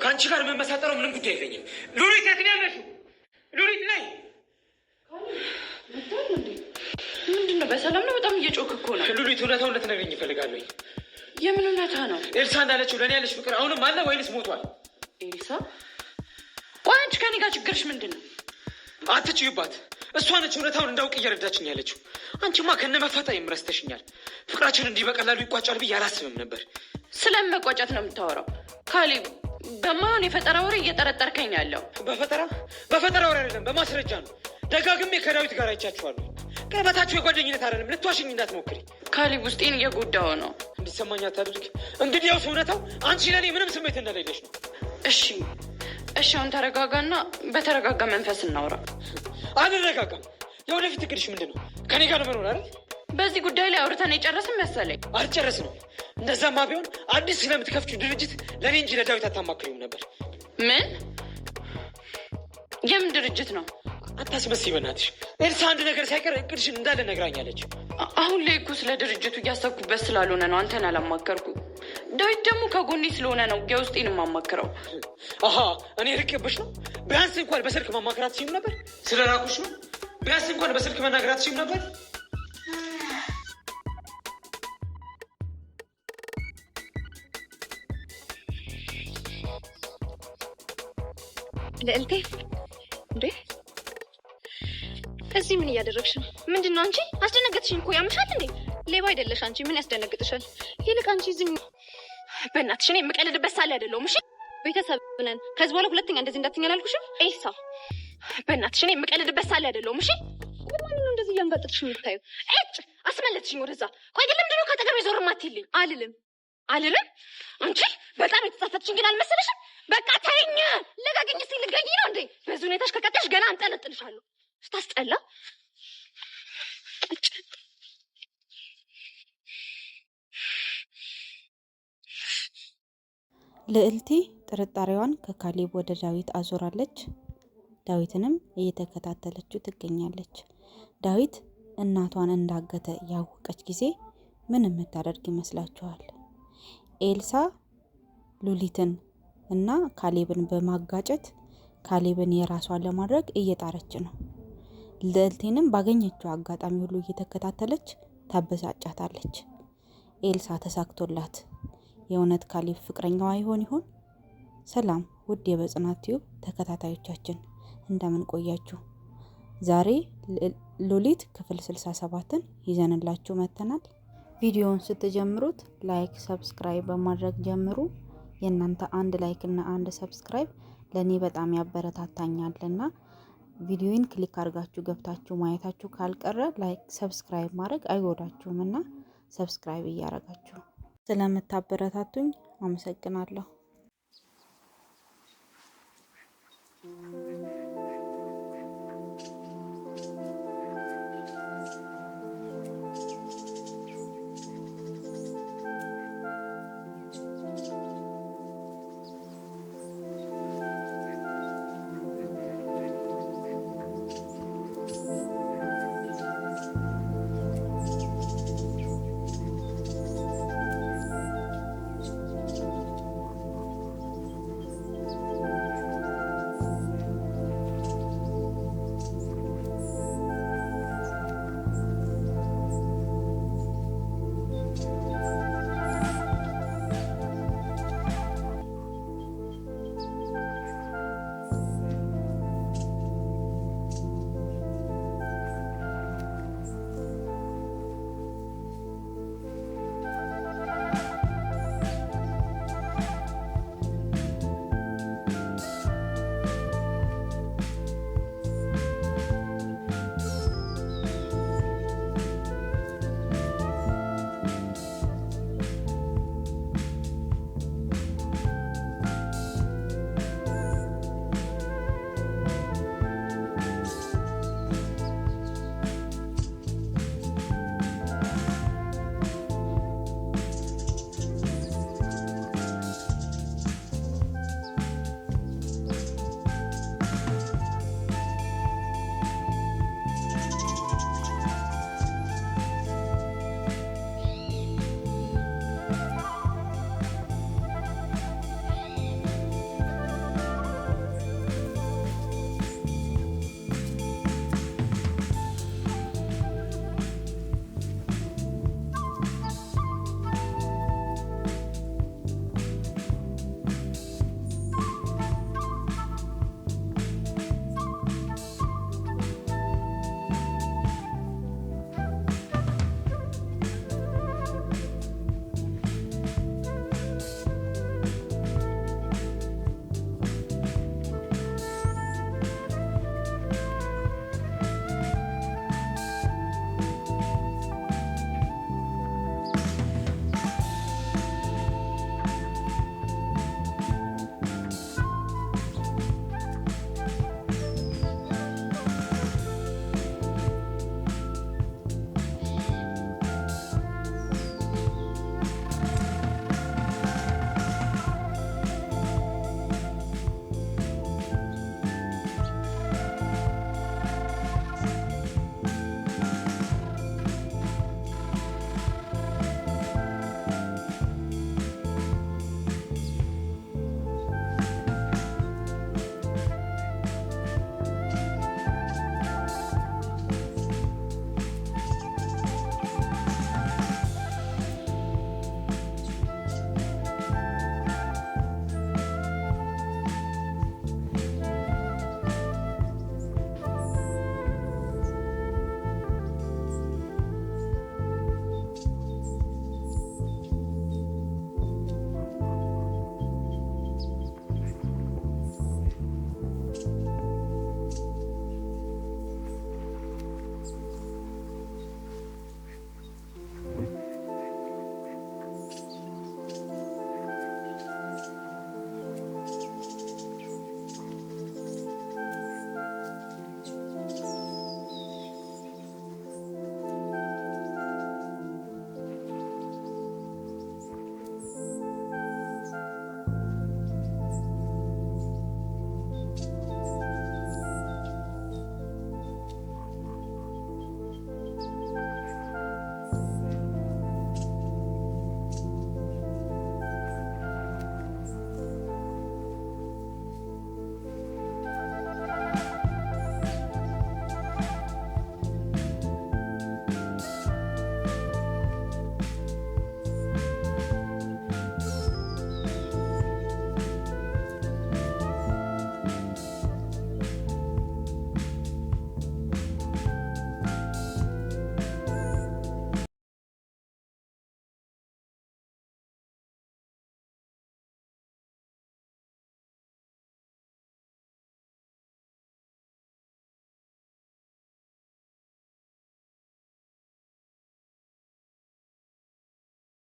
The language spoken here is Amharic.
ከአንቺ ጋር መመሳጠረው ምንም ጉዳይ የለኝም። ሉሊት የት ነው ያለሽው? ሉሊት ነይ። ምንድነው? በሰላም ነው? በጣም እየጮክ እኮ ነው። ሉሊት እውነታውን ልትነግሪኝ እፈልጋለሁ። የምን እውነታ ነው? ኤልሳ እንዳለችው ለእኔ ያለሽ ፍቅር አሁንም አለ ወይንስ ሞቷል? ኤልሳ? ቆይ አንቺ ከኔ ጋር ችግርሽ ምንድን ነው? አትጭይባት። እሷ ነች እውነታውን እንዳውቅ እየረዳችኝ ያለችው። አንቺማ ከነ መፋታዬም ረስተሽኛል። ፍቅራችን እንዲህ በቀላሉ ይቋጫል ብዬ አላስብም ነበር። ስለምን መቋጨት ነው የምታወራው? ካሌብ፣ በማን የፈጠራ ወሬ እየጠረጠርከኝ ያለው? በፈጠራ ወሬ አይደለም፣ በማስረጃ ነው። ደጋግሜ ከዳዊት ጋር አይቻችኋለሁ። ቅርበታችሁ የጓደኝነት አይደለም። ልትዋሽኝ እንዳትሞክሪ። ካሌብ፣ ውስጤን እየጎዳው ነው። እንዲሰማኝ አታድርግ። እንግዲህ ያው እውነታው አንቺ ለኔ ምንም ስሜት እንደሌለሽ ነው። እሺ፣ አሁን ተረጋጋና በተረጋጋ መንፈስ እናውራ። አልረጋጋም። የወደፊት እቅድሽ ምንድን ነው? ከኔ ጋር መኖር አይደል? በዚህ ጉዳይ ላይ አውርተን የጨረስን መሰለኝ። አልጨረስንም። እንደዛማ ቢሆን አዲስ ስለምትከፍቺው ድርጅት ለኔ እንጂ ለዳዊት አታማክሪውም ነበር። ምን? የምን ድርጅት ነው? አታስመስይ በእናትሽ። ኤልሳ አንድ ነገር ሳይቀር እቅድሽን እንዳለ ነግራኛለች። አሁን ላይ እኮ ስለ ድርጅቱ እያሰብኩበት ስላልሆነ ነው አንተን አላማከርኩ። ዳዊት ደግሞ ከጎኔ ስለሆነ ነው የውስጤን የማማክረው። አሀ፣ እኔ ርቄብሽ ነው? ቢያንስ እንኳን በስልክ ማማከራት ሲም ነበር። ስለ ራቁሽ ነው? ቢያንስ እንኳን በስልክ መናገራት ሲም ነበር። ልዕልቴ፣ እንዴ እዚህ ምን እያደረግሽ ነው? ምንድን ነው አንቺ? አስደነገጥሽኝ እኮ። ያምሻል እንዴ? ሌባ አይደለሽ አንቺ። ምን ያስደነግጥሻል? ይልቅ አንቺ ዝም። በእናትሽ እኔ የምቀልድበት ሳለ አይደለሁም። እሺ ቤተሰብ ነን። ከዚህ በኋላ ሁለተኛ እንደዚህ እንዳትኛ አላልኩሽም? ኤልሳ፣ በእናትሽ እኔ የምቀልድበት ሳለ አይደለሁም። እሺ ማን ነው እንደዚህ እያንጋጠጥሽ የምታዩ? እጭ አስመለጥሽኝ ወደዛ። ቆይ ግን ለምንድን ነው ከአጠገቤ ዞር የማትይልኝ? አልልም። አንቺ በጣም የተጻፈትሽኝ ግን አልመሰለሽም? በቃ ተይኝ። ልቀቅኝ። እስኪ ልትገኝ ነው እንዴ? በዚህ ሁኔታሽ ከቀጠልሽ ገና አንጠለጥልሻለሁ። ስታስጠላ። ልዕልቴ ጥርጣሬዋን ከካሌብ ወደ ዳዊት አዞራለች። ዳዊትንም እየተከታተለችው ትገኛለች። ዳዊት እናቷን እንዳገተ ያወቀች ጊዜ ምን የምታደርግ ይመስላችኋል? ኤልሳ ሉሊትን እና ካሌብን በማጋጨት ካሌብን የራሷን ለማድረግ እየጣረች ነው። ልዕልቴንም ባገኘችው አጋጣሚ ሁሉ እየተከታተለች ታበሳጫታለች። ኤልሳ ተሳክቶላት የእውነት ካሌብ ፍቅረኛዋ ይሆን? ሰላም ውድ የበጽናት ቲዩብ ተከታታዮቻችን እንደምን ቆያችሁ? ዛሬ ሉሊት ክፍል 67ን ይዘንላችሁ መጥተናል። ቪዲዮውን ስትጀምሩት ላይክ፣ ሰብስክራይብ በማድረግ ጀምሩ። የእናንተ አንድ ላይክ እና አንድ ሰብስክራይብ ለኔ በጣም ያበረታታኛልና ቪዲዮውን ክሊክ አድርጋችሁ ገብታችሁ ማየታችሁ ካልቀረ ላይክ፣ ሰብስክራይብ ማድረግ አይጎዳችሁምና ሰብስክራይብ እያደረጋችሁ ስለምታበረታቱኝ አመሰግናለሁ።